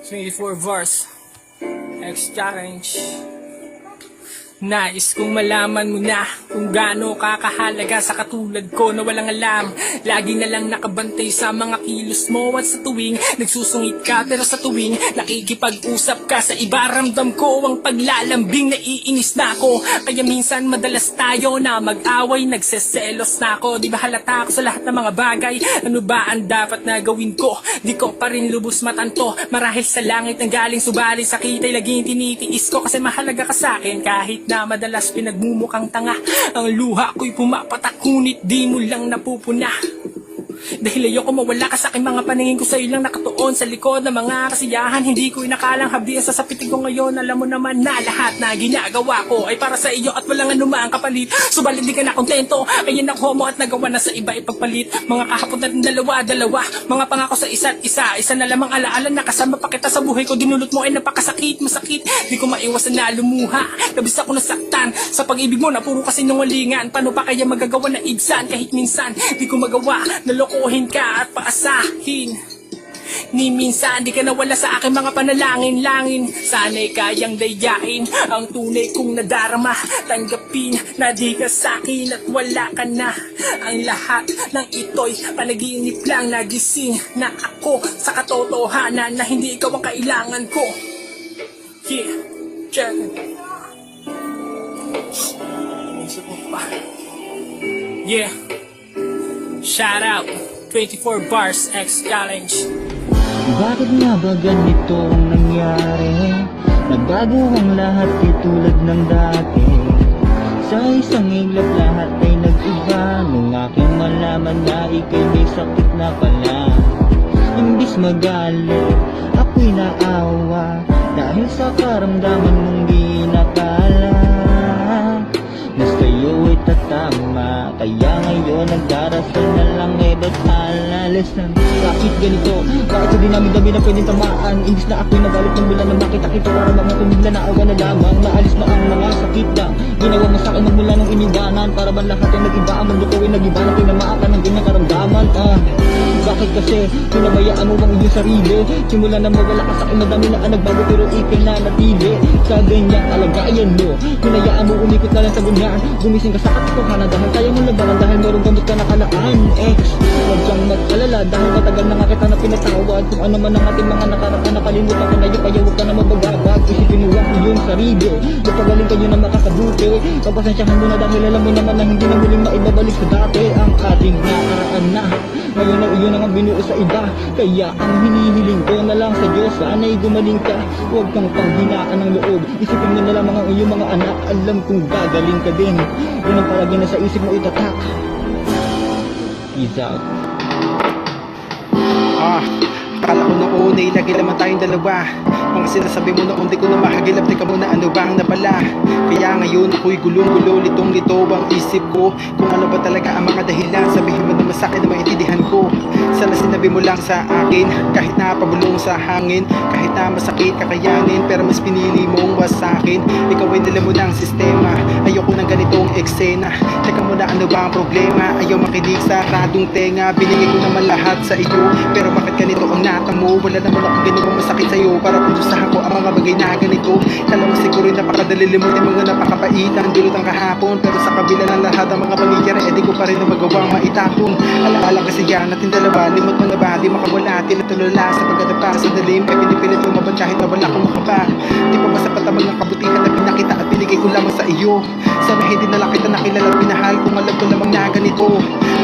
24 verse X challenge. Nais kong malaman mo na kung gaano kakahalaga sa katulad ko na walang alam. Lagi na lang nakabantay sa mga kilos mo at sa tuwing nagsusungit ka, pero sa tuwing nakikipag-usap ka sa iba, ramdam ko ang paglalambing, naiinis na ako. Kaya minsan madalas tayo na mag-away, nagseselos na ako. Di ba halata ako sa lahat ng mga bagay? Ano ba ang dapat na gawin ko? Di ko pa rin lubos matanto. Marahil sa langit ng galing, subalit sakit ay laging tinitiis ko kasi mahalaga ka sa akin. Kahit na madalas pinagmumukhang tanga, ang luha ko'y pumapatak, ngunit di mo lang napupuna. Dahil ayoko mawala ka sa aking mga paningin ko sa'yo lang nakatuon sa likod ng mga kasiyahan. Hindi ko inakalang habdi ang sasapitin ko ngayon. Alam mo naman na lahat na ginagawa ko ay para sa iyo at walang anuman kapalit. Subalit di ka na kontento, kaya nakuha mo at nagawa na sa iba ipagpalit. Mga kahapon natin dalawa, mga pangako sa isa't isa na lamang alaala na kasama pa kita sa buhay ko. Dinulot mo ay napakasakit, masakit, di ko maiwasan na lumuha. Labis ako nasaktan sa pag-ibig mo na puro kasi nungalingan. Paano pa kaya magagawa na ibsan kahit minsan di ko magawa? Nalokohin ka at paasahin. Ni minsan di ka nawala sa aking mga panalangin-langin. Sana'y kayang dayain ang tunay kong nadarama. Tanggapin na di ka sa'kin at wala ka na. Ang lahat ng ito'y panaginip lang. Nagising na ako sa katotohanan na hindi ikaw ang kailangan ko. Yeah, check it. Yeah, shout out 24 bars X challenge. Bakit nga ba ganito ang nangyari? Nagbago ang lahat di tulad ng dati. Sa isang iglap lahat ay nag-iba. Nung aking malaman na ika'y may sakit na pala. Imbis magalit, ako'y naawa dahil sa karamdaman mong di nakala na sa'yo ay tatama. Kaya ngayon nagdarasal na lang ba't alalas na bakit ganito? Bakit sa dinami-dami na pwedeng tamaan? Imbis na ako'y nagalit ng bila na makita-kita, para mga tumigla na awa na lamang. Naalis na ang mga sakit lang ginawa mo sa'kin magmula nung iniwanan. Para ba lahat ay nag-iba, ang mundo ko ay nag-iba na tinamaan ka ng ganyang karamdaman. Bakit kasi pinabayaan mo bang iyong sarili? Simula na mawala ka sa'kin, madami na ang nagbago pero ikay na natili sa ganyang kalagayan mo. Pinayaan mo umikot na lang sa ganyan. Gumising ka sa katotohanan dahil kaya mo labanan, dahil merong gamot ka nakalaan. Huwag kang mag-alala dahil matagal na nga kita na pinatawad. Kung ano man ang ating mga nakaraan, nakalimutan ko na yun, kaya huwag ka na mabagabag. Isipin mo ang iyong sarili, napagaling kayo na makakabuti. Pagpasensyahan mo na dahil alam mo naman na hindi na muling maibabalik sa dati ang ating nakaraan na. Ngayon na iyon ang binuo sa iba. Kaya ang hinihiling ko na lang sa Diyos, sana'y gumaling ka. Huwag kang panghinaan ng loob. Isipin mo na lamang ang iyong mga anak. Alam kong gagaling ka din. Yun ang palagi na sa isip mo itatak. Peace out. Akala ko noon ay lagi naman tayong dalawa. Mga sinasabi mo noon di ko na mahagilap. Teka muna, ano bang napala? Kaya ngayon ako'y gulong-gulo, litong-lito ang isip ko. Kung ano ba talaga ang mga dahilan, sabihin mo naman sa'kin na maintindihan ko. Sana sinabi mo lang sa akin, kahit na pabulong sa hangin, kahit na masakit kakayanin, pero mas pinili mong wasakin. Ikaw ay nila mo ng sistema, ayoko ng ganitong eksena. Teka muna, ano ba ang problema? Ayaw makinig sa radong tenga. Binigay ko naman lahat sa iyo, pero bakit ganito ang natamo? Wala naman akong ganitong masakit sa'yo para pundusahan ko ang mga bagay na ganito. Kala mo siguro napakadali limutin mga napakapaitan dulot ang kahapon, pero sa kabila ng lahat ang mga pangyayari, di ko pa rin na magawang maitapon. Alaala kasi yan natin dalawa, limot mo na ba? Di makawala, tinatulala sa pagkadapa sa dalim, ay pinipilit lumaban kahit na wala kong makapa. Di pa ba sapat ang mga kabutihan na pinakita at binigay ko lamang sa iyo? Sana hindi na lang kita nakilala at pinahal kung alam ko lamang na ganito.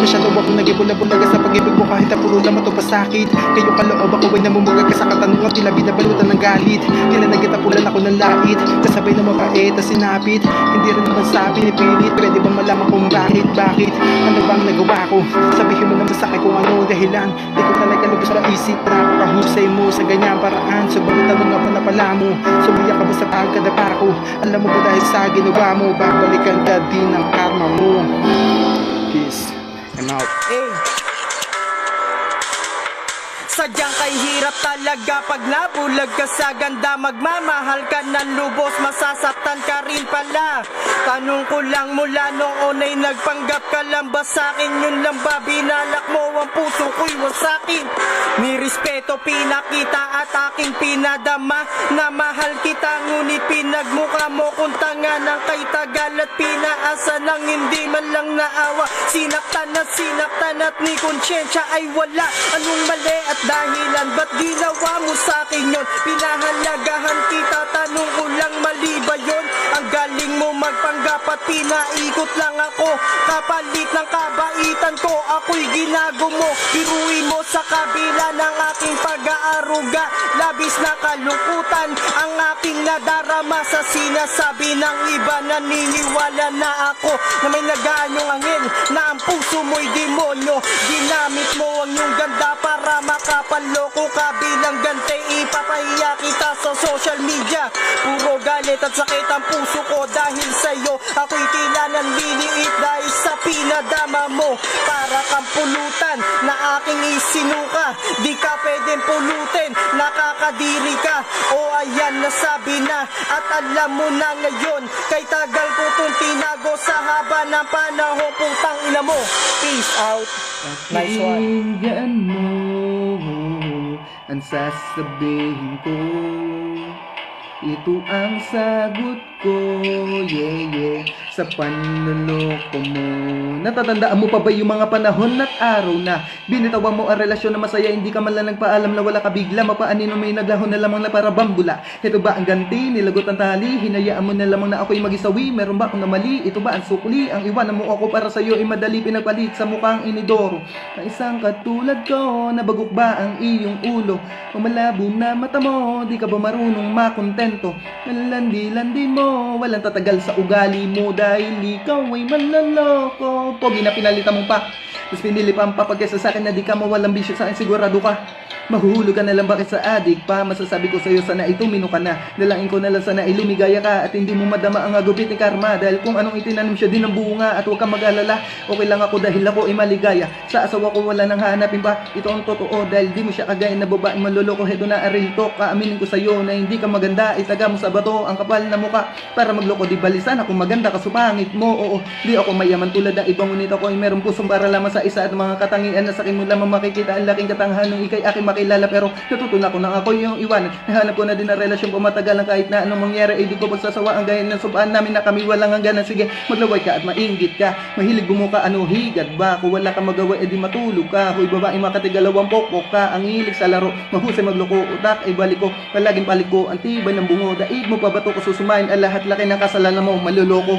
Masyado akong nag-ibula-bulaga sa pag-ibig mo kahit na puro lamang ito pasakit. Kayo kaloob ako ay namumugag ka sa katanungan, tila binabalutan ng galit. Kailan nagkitapulan ako ng lait, kasabay na mabait na sinapit. Hindi rin naman sa pinipilit, pwede ba malaman kung bakit? Ano bang nagawa ko? Sabihin mo naman sa akin kung ano dahilan. Di ko talaga lubos na isip, napakahusay mo sa ganyang paraan. Subalit tanong nga pa na pala mo, sumiyak ka ba sa pagkadapa ko? Alam mo ba dahil sa ginawa mo, babalikan ka din ang karma mo. Peace, I'm out. Sadyang kay hirap talaga pag nabulag ka sa ganda. Magmamahal ka ng lubos, masasaktan ka rin pala. Tanong ko lang mula noon ay nagpanggap ka lang ba sa'kin? Yun lang ba binalak mo ang puso ko'y wasakin? Nirespeto pinakita at aking pinadama na mahal kita, ngunit pinagmukha mo kung tanga ng kay tagal at pinaasa ng hindi man lang naawa. Sinaktan at ni konsyensya ay wala. Anong mali at dahilan ba't ginawa mo sa'kin yun? Pinahalagahan kita, tanong ko lang mali ba yun? Ang galing mo magpanggap at pinaikot lang ako. Kapalit ng kabaitan ko, ako'y ginago mo. Biruin mo sa kabila ng aking pag-aaruga. Labis na kalungkutan ang aking nadarama sa sinasabi ng iba. Naniniwala na ako na may nagaanyong angin, na ang puso mo'y demonyo. Ginamit mo ang iyong ganda para makapanloko ka. Bilang gante ipapahiya kita sa social media. Puro galit at sakit ang puso ko dahil sa'yo. Ako'y tila nanliliit dahil sa pinadama mo. Para kang pulutan na aking isinuka. Di ka pwedeng pulutin, nakakadiri ka. O ayan, nasabi na at alam mo na ngayon. Kay tagal ko itong tinago sa haba ng panahon. Putang ina mo. Peace out. Nice one. Pakinggan mo ang sasabihin ko. Ito ang sagot ko, yeah, sa panloloko mo. Natatandaan mo pa ba yung mga panahon at araw na binitawan mo ang relasyon na masaya, hindi ka man lang nagpaalam na wala ka bigla, mapaanin mo may naglahon na lamang na para bambula. Ito ba ang ganti, nilagot ang tali, hinayaan mo na lamang na ako'y magisawi, meron ba akong namali? Ito ba ang sukli, ang iwanan mo ako para sa'yo ay madali pinagpalit sa mukhang inidoro. Na isang katulad ko, nabagok ba ang iyong ulo? O malabo na mata mo, di ka ba marunong makontento? Nalandi-landi mo, walang tatagal sa ugali mo dahil ikaw ay manloloko. Pogi na pinalitan mo pa, tapos pinili pa ang papagkesa sa akin na di ka mawalang bisyo sa akin, sigurado ka. Mahuhulog ka na lang bakit sa adik pa. Masasabi ko sa'yo sana itumino ka na. Dalangin ko na lang sana ilumigaya ka at hindi mo madama ang agupit ni karma. Dahil kung anong itinanim siya din ang bunga. At huwag kang mag-alala, okay lang ako dahil ako ay maligaya. Sa asawa ko wala nang hanapin pa. Ito ang totoo dahil di mo siya kagaya na babaeng manloloko. Heto na real talk, kaaminin ko sa'yo na hindi ka maganda. Itaga mo sa bato ang kapal na muka para magloko. Di balisan ako maganda kasupangit mo. Oo, di ako mayaman tulad ng ibang, ngunit ako ay meron pusong para lamang sa isa. At mga katangian na sa akin mo lamang makikita ang laking katangahan ng ikay aking makilala, pero natutunan ko na ako yung iwanan. Nahanap ko na din ang relasyon pumatagal kahit na anong mangyari, di ko pagsasawa ang gaya ng subaan namin na kami walang hangganan. Sige, maglaway ka at mainggit ka, mahilig bumuka, ano higad ba? Kung wala ka magawa, edi matulog ka. Huy babae makatigalawang pokpok ka, ang hilig sa laro, mahusay magloko, utak ay balik ko, palaging balik ko, ang tibay ng bungo, daig mo pa bato ko susumayin, ang lahat laki ng kasalanan mo, maluloko.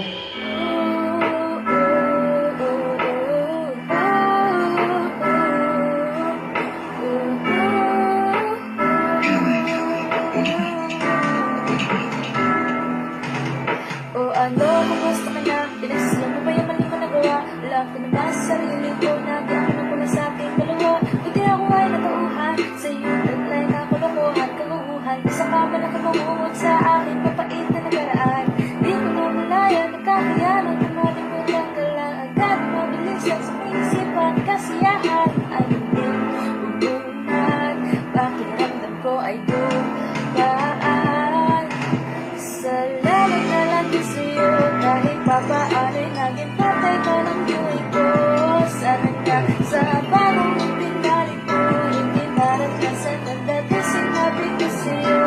Ano, kumusta ka na? Pinagsaslan mo ba yung mali ko nagawa? Alam ko naman sa sarili ko na gano'n ko na sa ating dalawa. Buti ako ay natauhan sa iyong taglay na kalokohan, kaguguhan. Isa ka man ang kamangungot sa akin, mapait na nagaraan. Di ko na malaya, nagkakayanan, tumating mo lang ka lang. Agad mabilisan sa may isipan, kasiyahan. Ay hindi, bubunag, pakiramdam ko ay dumaan. Salamat na lang din sa'yo, kahit papaano'y naging patay ka ng buhay ko. Sana ka sa bagong pinalik ko, hindi naranasan ang dati sinabi ko sa'yo.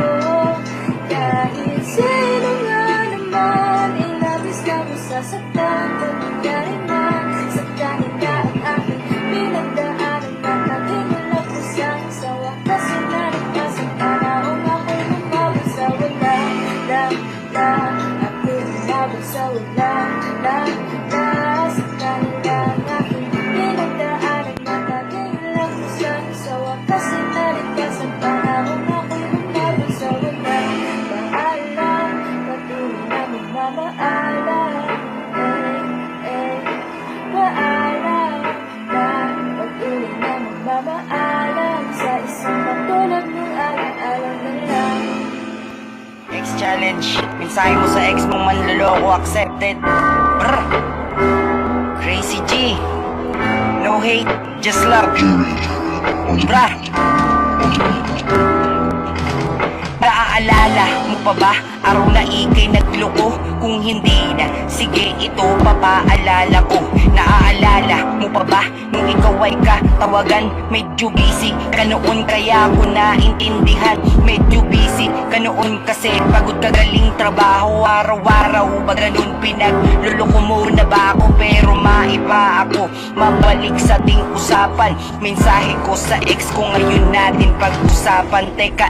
Kahit sino nga naman, ilabis ka mo sasaktan, kung nangyari man sa kanila ang aking pinagdaanan na naging ulap ko sa sawa. Kasi naranasan ka na kung ako'y lumabas sa walang ako lumabas sa walang sa kanila ang aking pinagdaanan na naging ulap ko sa sawa. Kasi naranasan ka na kung ako'y lumabas sa walang paalam, patuloy na magmamaalam. Paalam na patuloy na magmamaalam sa isang matulad mong alam na lang. X-Challenge, mensahe mo sa ex mong manloloko, accepted. Brr. Crazy G. No hate, just love. Brah. Naaalala mo pa ba araw na ikay nagloko? Kung hindi na, sige ito papaalala ko. Naaalala mo pa ba nung ikaw ay katawagan? Medyo busy ka noon kaya ko naintindihan. Medyo busy ka noon kasi pagod ka galing trabaho. Araw-araw ba ganun pinagluloko mo na ba ako? Pero maiba ako, mabalik sa ating usapan. Mensahe ko sa ex ko ngayon natin pag-usapan. Teka,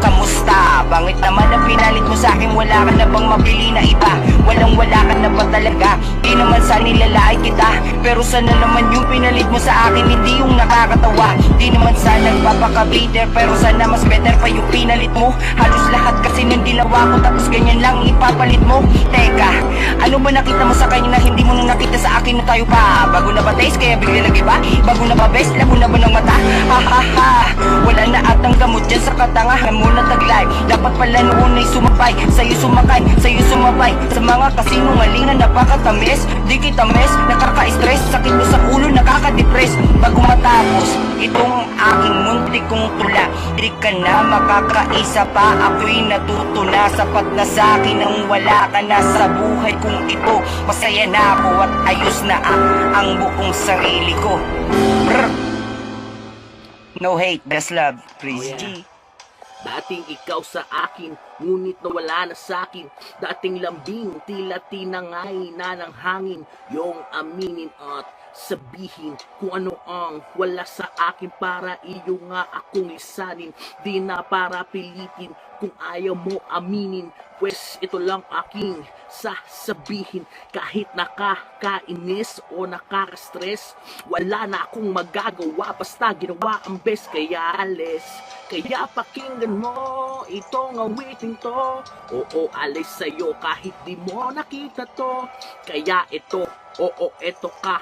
kamusta? Bangit naman ang pinalit mo sa akin. Wala ka na bang mabili na iba? Wala ka na ba talaga? Di naman sa nilalait kita, pero sana naman yung pinalit mo sa akin, hindi yung nakakatawa. Di naman sa nagpapaka-bitter, pero sana mas better pa yung pinalit mo. Halos lahat kasi nung dinawa ko, tapos ganyan lang ipapalit mo. Teka, ano ba nakita mo sa kanya na hindi mo nung nakita sa akin na tayo pa? Bago na ba taste, kaya bigla nag-iba? Bago na ba best, labo na ba ng mata? Ha ha ha, wala na atang gamot dyan sa katangahan mo na taglay. Dapat pala noon ay sumabay, sa'yo sumakay, sa'yo sumabay. Sa mga kasinungalingan napakatamis, di kita miss, nakaka-stress, sakit mo sa ulo, nakaka-depress. Bago matapos itong aking muntik kong tula, di ka na makakaisa pa, ako'y natuto na. Sapat na sa'kin ang wala ka na sa buhay kong ito. Masaya na ako at ayos na ang buong sarili ko. Brr. No hate, best love, Chris G. Dating ikaw sa akin, ngunit nawala na sa'kin. Dating lambing, tila tinangay na ng hangin. Yung aminin at sabihin kung ano ang wala sa akin para iyo nga akong lisanin. Di na para pilitin kung ayaw mo aminin, pues ito lang aking sasabihin. Kahit nakakainis o nakaka-stress, wala na akong magagawa, basta ginawa ang best. Kaya alis, kaya pakinggan mo itong awitin to. Oo, alis sa'yo kahit di mo nakita to. Kaya ito, oo, eto ka,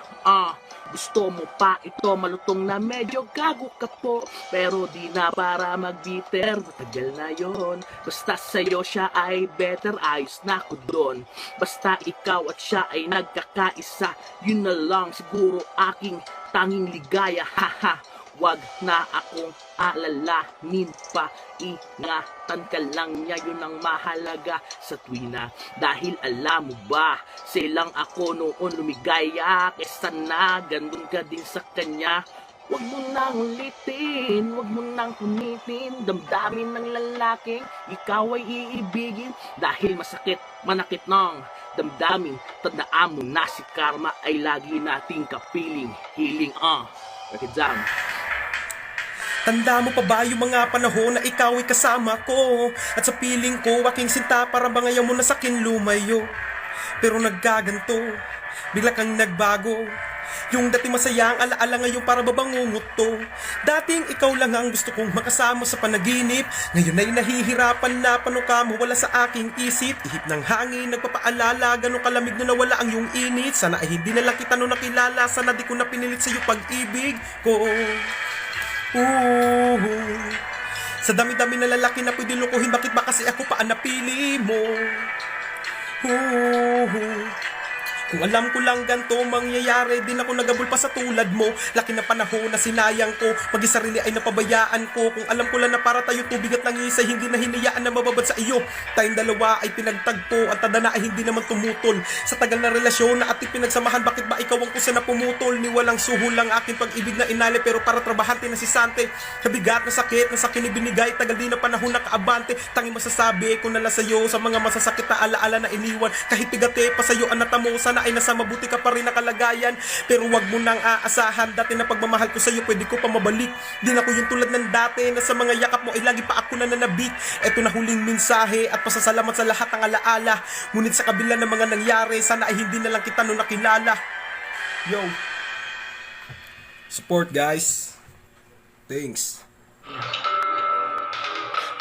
gusto mo pa ito, malutong na medyo gago ka po. Pero di na para mag-bitter, matagal na yon. Basta sa'yo siya ay better, ayos na ako doon. Basta ikaw at siya ay nagkakaisa, yun na lang siguro aking tanging ligaya, haha. Wag na akong alalanin pa, ingatan ka lang niya, yun ang mahalaga sa tuwina. Dahil alam mo ba, silang ako noon lumigaya, kesa na gandun ka din sa kanya. Wag mo nang ulitin, wag mo nang punitin, damdamin ng lalaking ikaw ay iibigin. Dahil masakit, manakit ng damdamin, tandaan mo na si karma ay lagi nating kapiling. Healing, Bakit down? Tanda mo pa ba yung mga panahon na ikaw ay kasama ko? At sa piling ko, aking sinta para ba ngayon mo na sakin lumayo? Pero nagkaganto, bigla kang nagbago. Yung dati masaya ang alaala ngayon para babangungot to. Dating ikaw lang ang gusto kong makasama sa panaginip, ngayon ay nahihirapan na, paano ka mo wala sa aking isip. Ihip ng hangin, nagpapaalala, ganun kalamig na nawala ang iyong init. Sana ay hindi na lang kita no nakilala, sana di ko na pinilit sa iyo pag-ibig ko. Sa dami-dami na lalaki na pwede lukuhin, bakit ba kasi ako pa ang napili mo? Kung alam ko lang ganito mangyayari, din ako nagabol pa sa tulad mo. Laki na panahon na sinayang ko, mag-isa rin ay napabayaan ko. Kung alam ko lang na para tayo tubig at nangisay, hindi na hinayaan na mababad sa iyo. Tayong dalawa ay pinagtagpo, at tadana ay hindi naman tumutol. Sa tagal na relasyon na ating pinagsamahan, bakit ba ikaw ang kusa na pumutol? Ni walang suhol lang aking pag-ibig na inali, pero para trabahante na si Sante. Kabigat na sakit na sa kinibinigay, tagal din na panahon na kaabante. Tanging masasabi ko na lang sa'yo, sa mga masasakit na alaala na iniwan. Kahit bigate pa sa'yo ang natamo, sana ay nasa mabuti ka pa rin na kalagayan. Pero wag mo nang aasahan, dati na pagmamahal ko sa'yo pwede ko pa mabalik. Di na ko yung tulad ng dati, na sa mga yakap mo ay lagi pa ako na nanabik. Eto na huling mensahe at pasasalamat sa lahat ng alaala. Ngunit sa kabila ng mga nangyari, sana ay hindi na lang kita no nakilala. Yo, support guys. Thanks.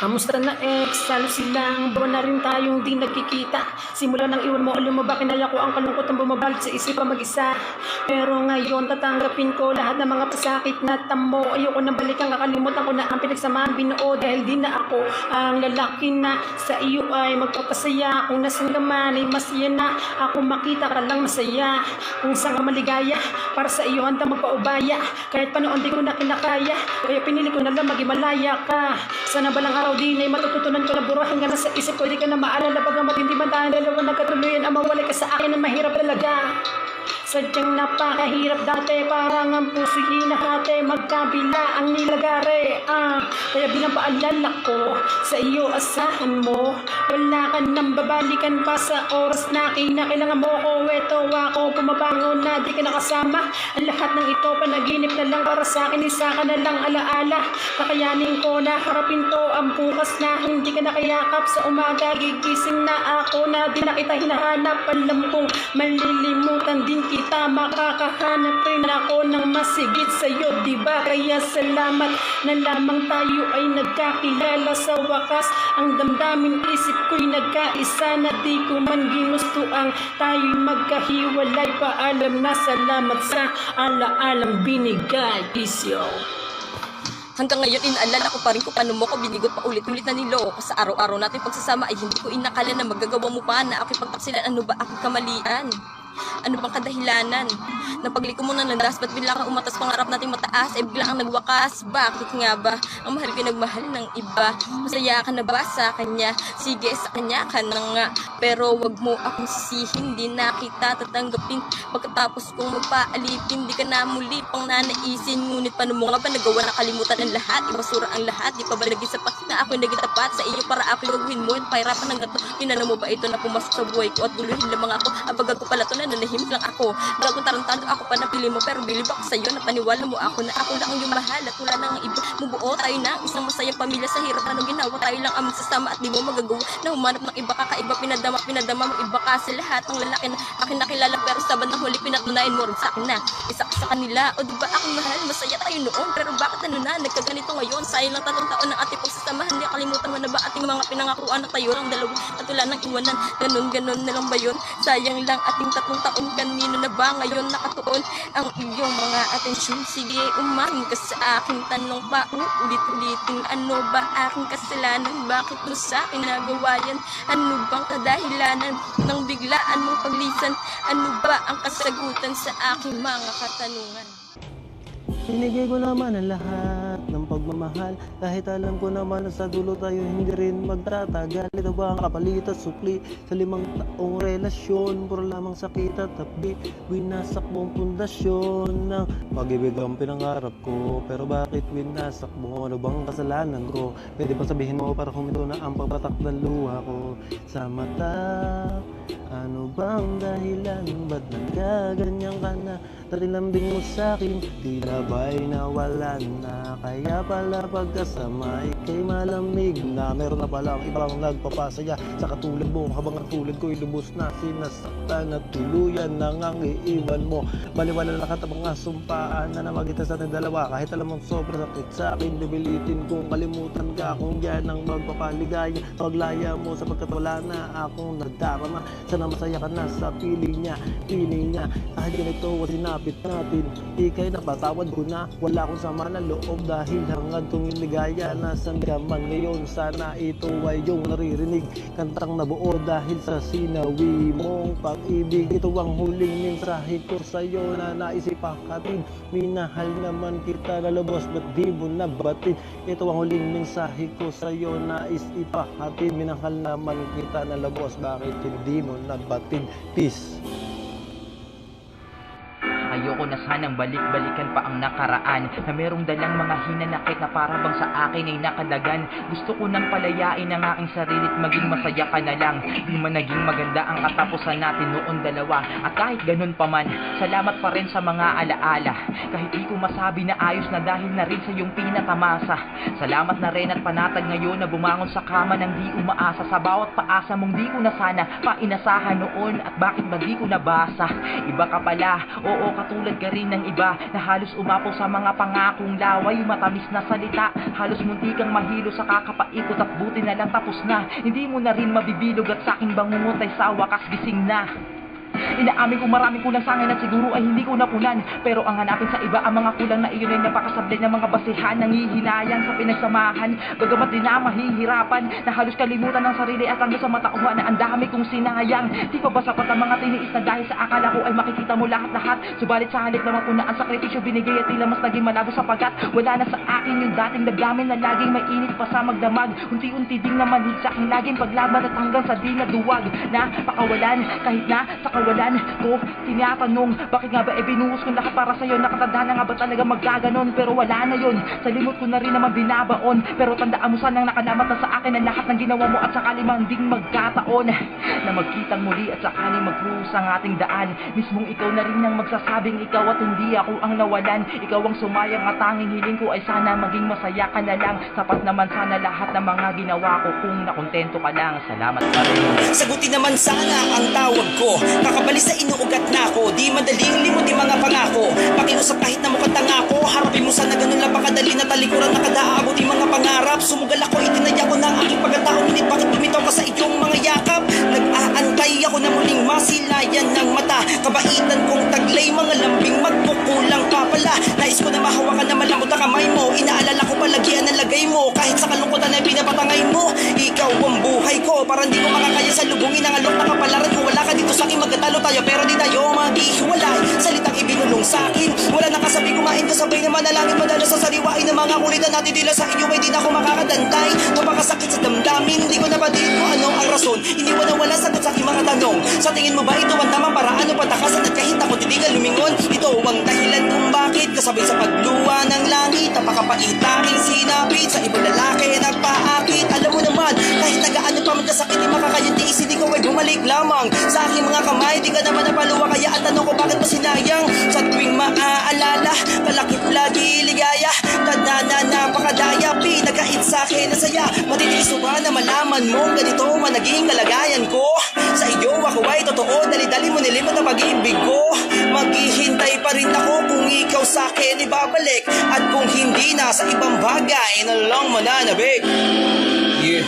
Kamusta na ex? Salo silang buwan na rin tayong di nagkikita. Simula nang iwan mo, alam mo ba kinaya ko ang kalungkot ang bumabalik sa isipan mag-isa. Pero ngayon tatanggapin ko lahat ng mga pasakit na tamo. Ayoko na balikan, kakalimutan ko na ang pinagsamahan binuo. Dahil di na ako ang lalaki na sa iyo ay magpapasaya. Kung nasaan ka man ay masaya na ako, makita ka lang masaya. Kung saan ka maligaya, para sa iyo handa magpaubaya. Kahit pa noon di ko na kinakaya, kaya pinili ko na lang maghimalaya ka. Sana balang araw din ay matututunan ko na burahin ka na sa isip ko. Di ka na maalala bagang matindi man tayo dalawa nagkatuluyan. Ang mawala ka sa akin ang mahirap talaga. Sadyang napakahirap dati, parang ang puso'y hinahati, magkabila ang nilagari. Kaya bilang paalala ko sa iyo, asahan mo, wala ka nang babalikan pa sa oras na kinakailangan mo ko. Eto ako, pumabangon na di ka nakasama. Ang lahat ng ito, panaginip na lang para sa akin, isa ka na lang alaala. Kakayanin ko na harapin to ang bukas na hindi ka nakayakap. Sa umaga gigising na ako na di na kita hinahanap. Alam kong malilimutan din kita, makakahanap rin ako ng masigit sa'yo, diba? Kaya salamat na lamang tayo ay nagkakilala sa wakas. Ang damdamin isip ko'y nagkaisa na di ko man ginusto ang tayo'y magkahiwalay. Paalam na salamat sa alaalang binigay. Peace, yo. Hanggang ngayon inaalala ko pa rin kung paano mo ko binigot pa ulit-ulit na niloko. Sa araw-araw natin pagsasama ay hindi ko inakala na magagawa mo pa na aking pagtaksilan. Ano ba aking kamalian? Ano bang kadahilanan? Napagliko mo ng landas, ba't bigla kang umatas pangarap nating mataas? Eh bigla ang nagwakas, bakit nga ba? Ang mahal ko nagmahal ng iba. Masaya ka na ba sa kanya? Sige, sa kanya ka na nga. Pero wag mo akong sisihin, di na kita tatanggapin. Pagkatapos kong magpaalipin, di ka na muli pang nanaisin. Ngunit paano mo nga ba nagawa na kalimutan ang lahat? Ibasura ang lahat, di pa ba naging sapat na ako'y naging tapat sa iyo para ako'y gagawin mo? Pahirapan ng gato, pinano mo ba ito na pumasok sa buhay ko at guluhin lamang ako? Abagag ko pala to na nanahimik lang ako. Gagawin tarantado ako pa napili mo, pero bilib ako sa'yo na paniwala mo ako na ako lang ang iyong mahal at wala nang iba. Mubuo tayo na isang masayang pamilya sa hirap na nung ginawa. Tayo lang ang magsasama at di mo magagawa na humanap ng iba kakaiba. Pinadama mo iba ka sa lahat ng lalaki na akin nakilala, pero sa bandang huli pinatunayan mo rin sa akin na isa ka sa kanila. O diba aking mahal, masaya tayo noon, pero bakit ano na nagkaganito ngayon? Sayang lang 3 taon ng ating pagsasamahan. Di kalimutan mo na ba ating mga pinangakuan na tayo lang dalawa at wala nang iwanan? Ganon na lang ba yun? Sayang lang ating 3 taon, kanino na ba ngayon nakatuon ang iyong mga atensyon? Sige, umamin ka sa aking tanong pa ulit-ulitin. Ano ba aking kasalanan? Bakit mo sa akin nagawa yan? Ano bang kadahilanan ng biglaan mong paglisan? Ano ba ang kasagutan sa aking mga katanungan? Binigay ko naman ang lahat ng pagmamahal, kahit alam ko naman na sa dulo tayo hindi rin magtatagal. Ito ba ang kapalit at supli sa 5 taong relasyon? Puro lamang sakit at tabi, winasak mo ang pundasyon ng pag-ibig ang pinangarap ko. Pero bakit winasak mo? Ano bang kasalanan ko? Pwede ba sabihin mo para huminto na ang pagpatak ng luha ko sa mata? Ano bang dahilan? Ba't nagkaganyan ka na? Tarilambing mo sa'kin, tila ba'y nawalan na? Kaya pala pagkasama ika'y malamig na. Meron na palang ibang nagpapasaya sa katulad mo, habang ang tulad ko'y lubos na sinasaktan at tuluyan na ngang iiwan mo. Baliwala na lahat ang mga sumpaan na namagitan sa ating dalawa. Kahit alam mong sobrang sakit sa'kin, bibilitin kong kalimutan ka kung yan ang magpapaligaya. Paglaya mo sapagkat wala na akong nagdarama. Sana masaya ka na sa piling niya. Kahit ganito sinapit natin, ika'y napatawad ko na. Wala akong sama na loob dahil hangad kong iligaya. Nasaan ka man ngayon, sana ito ay yung naririnig. Kantang nabuo dahil sa sinawi mong pag-ibig. Ito ang huling mensahe ko sa'yo na naisip pakatid. Minahal naman kita na lubos, ba't di mo nabatid? Ito ang huling mensahe ko sa'yo na naisip pakatid. Minahal naman kita na lubos, bakit hindi mo nabatid? Peace. Ayoko na sanang balik-balikan pa ang nakaraan na merong dalang mga hinanakit na para bang sa akin ay nakadagan. Gusto ko nang palayain ang aking sarili at maging masaya ka na lang. Di man naging maganda ang katapusan natin noon dalawa. At kahit ganun pa man, salamat pa rin sa mga alaala. Kahit di ko masabi na ayos na dahil na rin sa iyong pinatamasa. Salamat na rin at panatag ngayon na bumangon sa kama nang di umaasa. Sa bawat paasa mong di ko na sana painasahan noon. At bakit ba di ko nabasa? Iba ka pala, oo, katulad katulad ka rin ng iba na halos umapaw sa mga pangakong laway, matamis na salita, halos munti kang mahilo sa kakapaikot at buti na lang tapos na. Hindi mo na rin mabibilog at sa aking bangungot ay sa wakas gising na. Inaamin ko maraming kulang sa akin at siguro ay hindi ko napunan. Pero ang hanapin sa iba ang mga kulang na iyon ay napakasablay ng mga basihan, nangihinayang sa pinagsamahan. Bagamat din na mahihirapan na halos kalimutan ng sarili at hanggang sa matauhan na ang dami kong sinayang. Di pa ba sapat ang mga tiniis na dahil sa akala ko ay makikita mo lahat-lahat? Subalit sa halip na mapuna ang sakripisyo binigay at tila mas naging malabo sapagat wala na sa akin yung dating damdamin na laging may init pa sa magdamag. Unti-unti ding namanhid sa aking laging paglaban at hanggang sa di na duwag na pakawalan kahit na sa kawalan ko tinatanong bakit nga ba binuhos ko lahat para sa'yo? Nakatanda na nga ba talaga magkaganon? Pero wala na yun, sa limot ko na rin naman binabaon. Pero tandaan mo sanang nakalamat na sa akin ang lahat ng ginawa mo at sakali man ding magkataon na magkitang muli at sakali magkrus ang ating daan. Mismong ikaw na rin ang magsasabing ikaw at hindi ako ang nawalan. Ikaw ang sumayang at tanging hiling ko ay sana maging masaya ka na lang. Sapat naman sana lahat ng mga ginawa ko kung nakontento ka lang. Salamat pa rin. Sagutin naman sana ang tawag ko. Kakabalis sa inuugat na ako. Di madaling limutin mga pangako. Pakiusap kahit na mukhang tanga ko. Harapin mo sana ganun lang pakadali na talikuran nakadaabot yung mga pangarap. Sumugal ako, itinaya ko ng aking pagkataon. Ngunit bakit bumitaw ka sa iyong mga yakap? Nag-aantay ako na muling masilayan ng mata. Kabaitan kong taglay, mga lambing magkukulang pa pala. Nais ko na mahawakan na malambot na kamay mo. Inaalala ko palagian ang lagay mo. Kahit sa kalungkutan ay pinapatangay mo. Ikaw ang buhay ko. Parang di ko makakaya sa lubungin ang alok na kapalaran. Kung wala ka dito sa akin magkatalo tayo. Pero di tayo maghihiwalay. Salitang ibinulong sa akin. Wala nakasabi kumain ka sabay na manalangin. Madala sa sariwain ng mga kulitan natin. Dila sa inyo ay di na ako makakadantay. Napakasakit sa damdamin. Hindi ko nabatid kung ano ang rason. Hindi mo na wala sagot sa aking mga tanong. Sa tingin mo ba ito ang tamang paraan o patakasan at kahit ako titigal lumingon? Ito ang dahilan kung bakit kasabay sa pagluwa ng langit. Napakapait aking sinapit sa ibang lalaki nagpaakit. Alam mo naman, kahit nagaano pa man kasakit, di makakayang tiisin, ikaw ay bumalik lamang sa aking mga kamay. Di ka naman napaluwa kaya ang tanong ko bakit pa sinayang? Sa tuwing maaalala, kalakip lagi ligaya. Kadana napakadaya, pinagkait sa akin na saya. Matitiis mo ba na malaman mo ganito man naging kalagayan ko? Sa iyo ako ay totoo, dali-dali mo nilimot ang pag-ibig ko. Maghihintay pa rin ako kung ikaw sa akin ibabalik. At kung hindi na sa ibang bagay na lang mananabik. Yeah.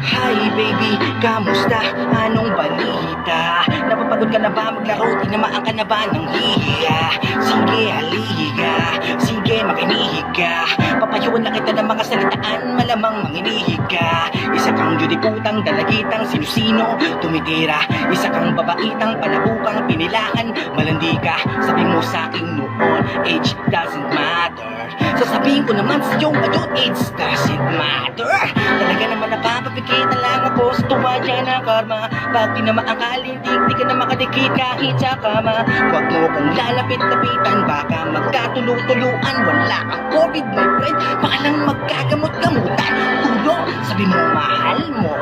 Hi baby, kamusta? Anong balita? Napapagod ka na ba maglaro? Tinamaan ka na ba ng hihiga? Sige, halika. Sige, makinig ka. Papayuan na kita ng mga salitaan, malamang manginihig ka. Isa kang judiputang dalagitang sinusino tumitira. Isa kang babaitang palabukang pinilahan. Malandi ka, sabi mo sa akin noon, age doesn't matter. Sasabihin ko naman sa iyong adult age doesn't matter. Talaga naman napapapikit na lang ako sa tuwadya ng karma. Pag tinamaan ka lintik, di ka na makadikit kahit sa kama. Huwag mo kong lalapit-lapitan, baka magkatulutuluan. Wala kang COVID, my friend, baka lang magkagamot-gamutan. Ulo, sabi mo mahal mo,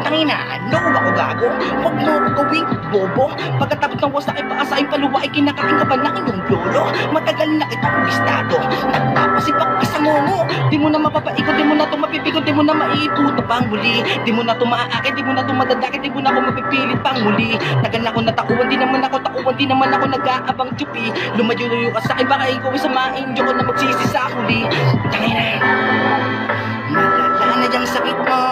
tangina, ano ako gago? Huwag mo ko gawing bobo. Pagkatapos ng wasak ay paasahin paluwa ay kinakain ka ba na iyong lolo? Matagal na kitang listado, nagpapasipak ka sa ngongo. Di mo na mapapaikot, di mo na ito mapipikot, di mo na maiputo pang muli. Di mo na ito maaakit, di mo na ito madadakit, di mo na ako mapipilit pang muli. Tagal ako natauan, di naman ako tauan, di naman ako nag-aabang tsupi. Lumayo-luyo ka sa akin, baka ikaw ay samain, diyo ko na magsisi sa huli. Tangina, malala na yung sakit mo.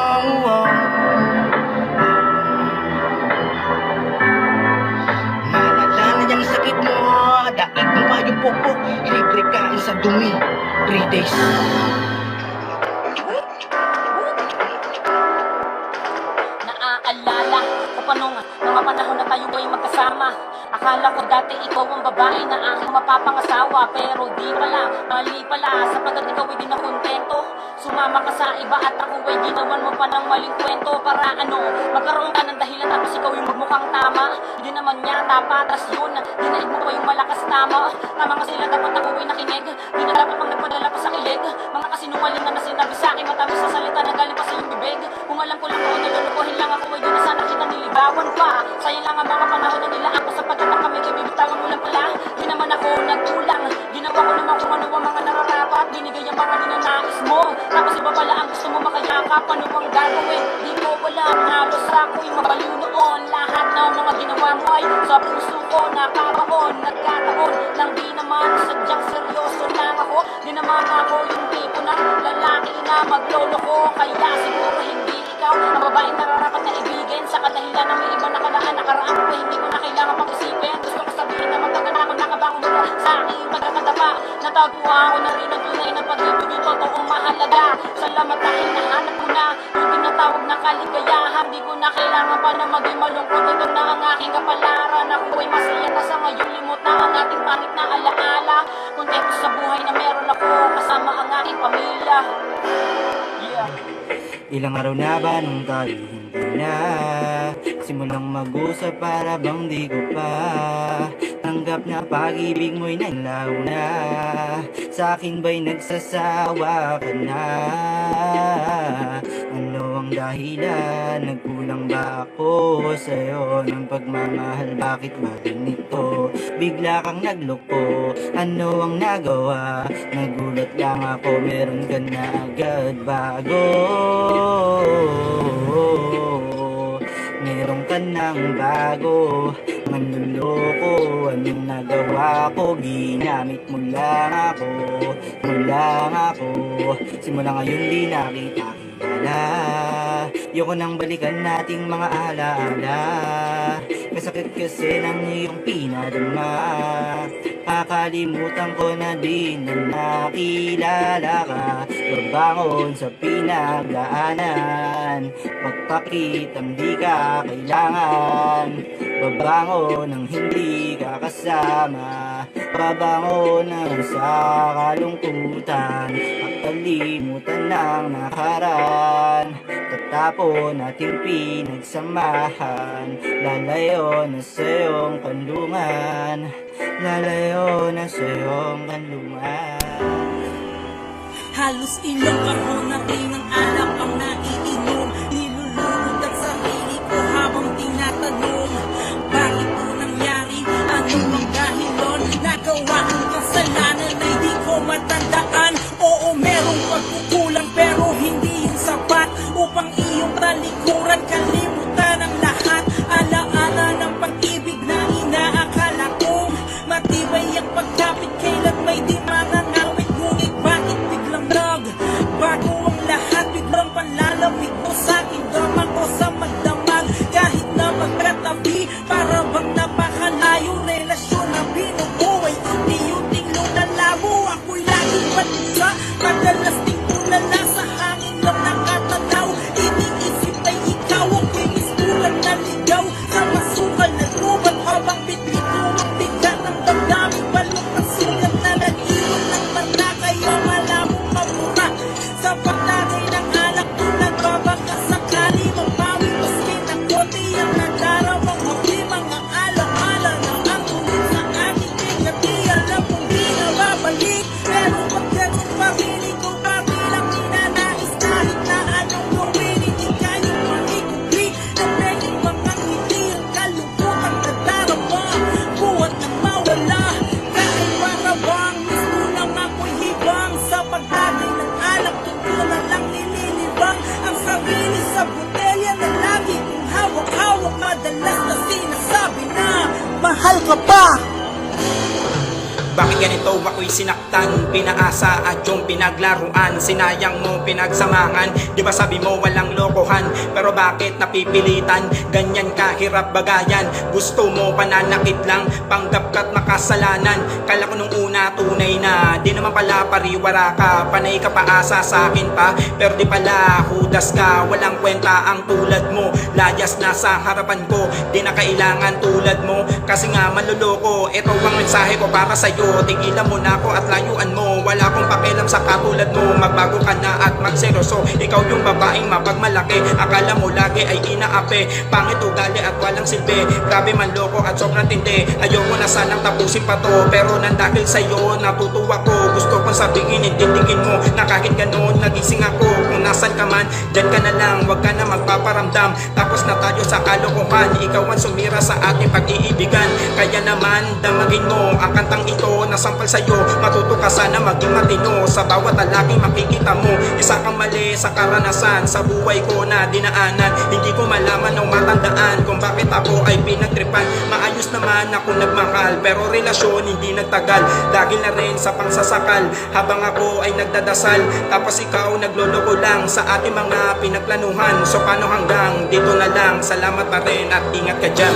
Malala na yung sakit mo. Daig mo pa yung pokpok, libre kain sa dumi. 3 days. Naaalala ko pa nung mga panahon na tayo ay magkasama. Akala ko dati ikaw ang babae na aking mapapangasawa. Pero di pala, mali pala, sapagkat ikaw ay di na kontento. Sumama ka sa iba at ako ay ginawan mo pa ng maling kwento. Para ano, magkaroon ka ng dahilan tapos ikaw yung magmukhang tama. Hindi naman yata patas yun, dinaig mo pa yung malakas tama. Tama nga sila, dapat ako ay nakinig. Di na dapat pang nagpadala pa sa kilig. Mga kasinungalingan na sinabi sa akin, matamis sa salita na galing pa sa iyong bibig. Kung alam ko lang ako, nalulukuhin lang ako ay di na sana kita niligawan pa. Sayang lang ang mga panahon na nila ako sapagkat ang kami kay bibitawan mo lang pala. Di naman ako nagkulang, ginawa ko naman kung ano ang mga nararapat. Binigay ang mga ninanais mo, tapos iba pala ang gusto mo makayakap. Ano bang gagawin? Di ko walang halos ako'y mabaliw noon. Lahat ng mga ginawa mo ay sa puso ko nakabaon. Nagkataon lang di naman sadyang seryoso lang ako. Di naman ako yung tipo ng lalaki na magloloko. Kaya siguro hindi ikaw ang babaeng nararapat na ibigin. Sa kadahilan ng may ibang nakaraan ko, hindi ko na kailangan pag-isipin. Gusto ko sabihin na matagal na ako nakabangon mula sa aking pagkakadapa. Natagpuan ko na rin ang tunay na pag-ibig, yung totoong mahalaga. Salamat dahil nahanap ko na yung tinatawag na kaligayahan. Di ko na kailangan pa na maging malungkot. Ito na ang aking kapalaran. Ako ay masaya na sa ngayon, limot na ang ating pangit na alaala. Kontento sa buhay na meron ako kasama ang aking pamilya. Yeah. Ilang araw na ba nung tayo hindi na simulang mag-usap para bang di ko pa tanggap na pag-ibig mo'y naglaho na. Sa akin ba'y nagsasawa ka na? Ano ang dahilan? Nagkulang ba ako sa'yo ng pagmamahal? Bakit ba ganito? Bigla kang nagloko. Ano ang nagawa? Nagulat lang ako, meron ka na agad bago. Meron ka ng bago. Manluloko, anong nagawa ko? Ginamit mo lang ako. Simula ngayon di nakita kilala. Yoko nang balikan nating mga alaala. Kasakit kasi ng iyong pinadama. Kakalimutan ko na din na nakilala ka. Babangon sa pinaglaanan. Pagpakitang di ka kailangan. Babangon nang hindi ka kasama. Babangon nang sa kalungkutan. Pagkalimutan ng nakaraan. Tatapon nating pinagsamahan. Lalayo na sa iyong kanlungan. Lalayo na sa iyong kanlungan. Halos ilong ako na rin ang alak ang naiinom. Nilulunod ang sarili ko habang tinatanong, bakit po nangyari? Ano ang dahilon? Nagawa kong kasalanan ay di ko matandaan. Oo, merong pagkukulang pero hindi yung sapat upang iyong talikuran. Kalimutan ang lahat. Alaala ng pag-ibig na inaakala ko matibay ang pagkapit, kailan may di manangawit. Ngunit bakit biglang bago ang lahat? Biglang panlalamig mo sa akin, damang ko sa magdamag. Kahit na magkatabi, para bang napakalayo. Relasyon na binubuhay, unti-unting lunalabo. Ako'y laging balita, madalas ding tulala. Sa hangin lang nakatanaw, iniisip ay ikaw. Ako'y mistulang naligaw sa masukal na lubat. Habang bitbit ko ang bigat ng damdamin, balong ang sugat na nag-iwan ng mata. Kaya malamong mamura sa pagtagay ng alak ko. Nagbabaka sakali mapawi, maski ng konti ang nadaramang huli. Mga alam-ala na ang ulit sa aking bigat. Di alam kung di na babalik, pero pag ganun pa rin ko pa bilang ninanais. Kahit na anong gawin, hindi kayong maikupli. Nagreging mga ngiti ang kalungkutang nadarama. Buhat na mawala, kahit para bang mismo lang ako'y hibang. Sa pagtagay ng alak, tutunan lang nililibang ang sarili sa botelya na lagi kong hawak-hawak. Madalas na sinasabi na mahal ka pa. Bakit ganito ako'y sinaktan? Pinaasa at yung pinaglaruan. Sinayang mo pinagsamahan. Di ba sabi mo walang lokohan? Pero bakit napipilitan? Ganyan kahirap bagayan. Gusto mo pananakit lang, panggap ka't makasalanan. Kala ko nung una tunay na, di naman pala pariwara ka. Panay ka paasa sa akin pa, pero di pala hudas ka. Walang kwenta ang tulad mo, layas na sa harapan ko. Di na kailangan tulad mo, kasi nga manluloko. Ito ang mensahe ko para sa'yo. Tigilan mo na ako at layuan mo. Wala akong pakialam sa katulad mo. Magbago ka na at magseryoso. Ikaw yung babaeng mapagmalaki. Akala mo lagi ay inaapi. Pangit ugali at walang silbi. Grabe manloko at sobrang tindi. Ayoko na sanang tapusin pa to, pero nang dahil sa'yo sa'yo natutuwa ko. Gusto kong sabihin, intindigin mo na kahit ganun nagising ako. Kung nasan ka man, dyan ka na lang, wag ka na magpaparamdam. Tapos na tayo sa kalokohan, ikaw ang sumira sa ating pag-iibigan. Kaya naman, damagin mo ang kantang ito na sampal sa'yo. Matuto ka sana maging matino sa bawat lalaki makikita mo. Isa kang mali sa karanasan sa buhay ko na dinaanan. Hindi ko malaman o matandaan kung bakit ako ay pinagtripan. Maayos naman ako nagmahal, pero relasyon hindi nagtagal. Dahil na rin sa pangsasakal, habang ako ay nagdadasal. Tapos ikaw nagloloko lang sa ating mga pinagplanuhan. So paano hanggang dito na lang? Salamat pa rin at ingat ka dyan.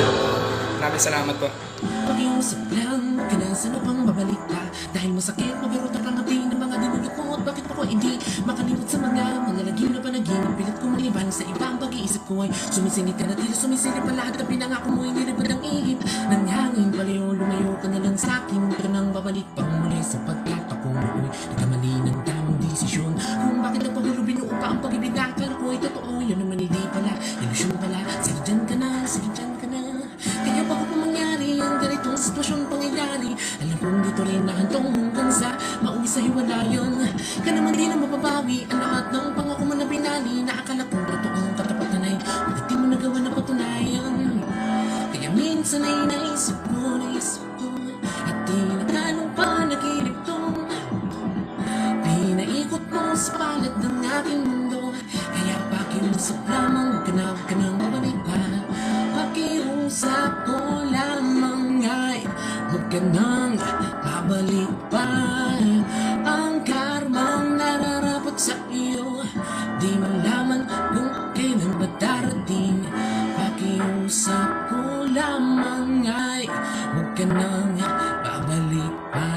Maraming salamat po. Pakiusap lang, kinasa na pang babalik ka. Dahil masakit, mabiruta kang ngapin ng mga dinulot mo. At bakit ako hindi makalimot sa mga lagim na panaginip. Pilit ko maliban sa ibang pag-iisip ko ay sumisingit ka na tila sumisilip ang lahat ng pinangako mo. Inilibad ang ihip ng hangin. Baliw, lumayo ka na lang sa'kin. Pero nang babalik pang muli sapagkat ako ako'y nagkamali ng tamang desisyon. Kung bakit nagpahulo binuo pa ang pag-ibig na akala ko ay totoo. Yun naman hindi pala, ilusyon pala. Sige dyan ka na, sige dyan ka na. Kaya bago pa mangyari ang ganitong sitwasyon pangyayari, alam kong dito rin nahantong hanggang sa mauwi sa hiwalayan. Ka naman di na mababawi ang lahat ng pangako mo na binali. Na akala kong totoong katapatan ay bakit di mo nagawa na patunayan. Kaya minsan ay naisip ko at di na ganong panaginip to. Pinaikot mo sa palat ng aking mundo. Kaya pakiusap lamang, huwag ka nang babalik pa. Pakiusap ko lamang ay huwag ka nang babalik pa. Ang karmang nararapat sa iyo, di malaman kung kailan ba darating. Pakiusap ko lamang ay huwag ka nang babalik pa.